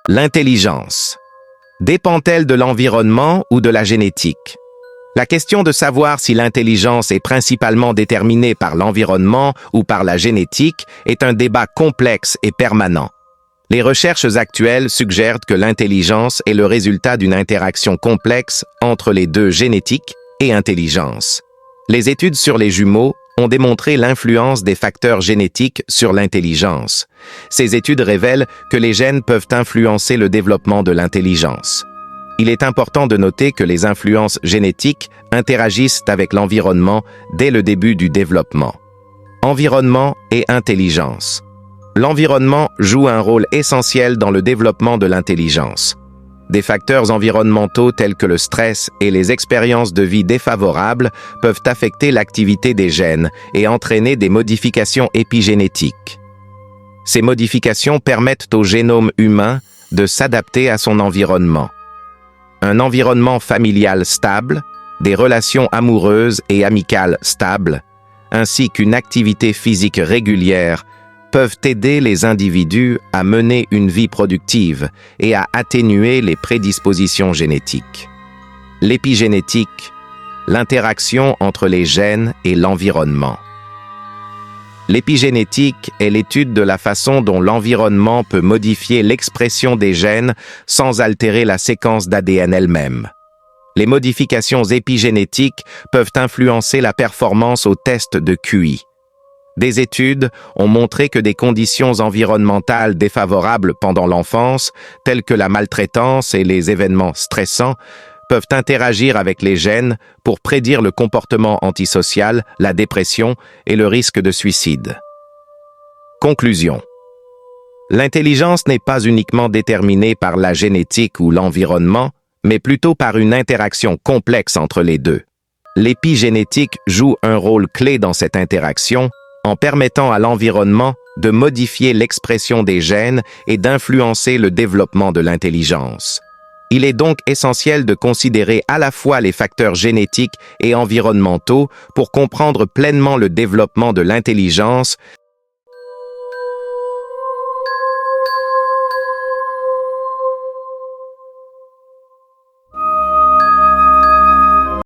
L'intelligence. Dépend-elle de l'environnement ou de la génétique? La question de savoir si l'intelligence est principalement déterminée par l'environnement ou par la génétique est un débat complexe et permanent. Les recherches actuelles suggèrent que l'intelligence est le résultat d'une interaction complexe entre les deux, génétique et intelligence. Les études sur les jumeaux ont démontré l'influence des facteurs génétiques sur l'intelligence. Ces études révèlent que les gènes peuvent influencer le développement de l'intelligence. Il est important de noter que les influences génétiques interagissent avec l'environnement dès le début du développement. Environnement et intelligence. L'environnement joue un rôle essentiel dans le développement de l'intelligence. Des facteurs environnementaux tels que le stress et les expériences de vie défavorables peuvent affecter l'activité des gènes et entraîner des modifications épigénétiques. Ces modifications permettent au génome humain de s'adapter à son environnement. Un environnement familial stable, des relations amoureuses et amicales stables, ainsi qu'une activité physique régulière peuvent aider les individus à mener une vie productive et à atténuer les prédispositions génétiques. L'épigénétique, l'interaction entre les gènes et l'environnement. L'épigénétique est l'étude de la façon dont l'environnement peut modifier l'expression des gènes sans altérer la séquence d'ADN elle-même. Les modifications épigénétiques peuvent influencer la performance aux tests de QI. Des études ont montré que des conditions environnementales défavorables pendant l'enfance, telles que la maltraitance et les événements stressants, peuvent interagir avec les gènes pour prédire le comportement antisocial, la dépression et le risque de suicide. Conclusion. L'intelligence n'est pas uniquement déterminée par la génétique ou l'environnement, mais plutôt par une interaction complexe entre les deux. L'épigénétique joue un rôle clé dans cette interaction, en permettant à l'environnement de modifier l'expression des gènes et d'influencer le développement de l'intelligence. Il est donc essentiel de considérer à la fois les facteurs génétiques et environnementaux pour comprendre pleinement le développement de l'intelligence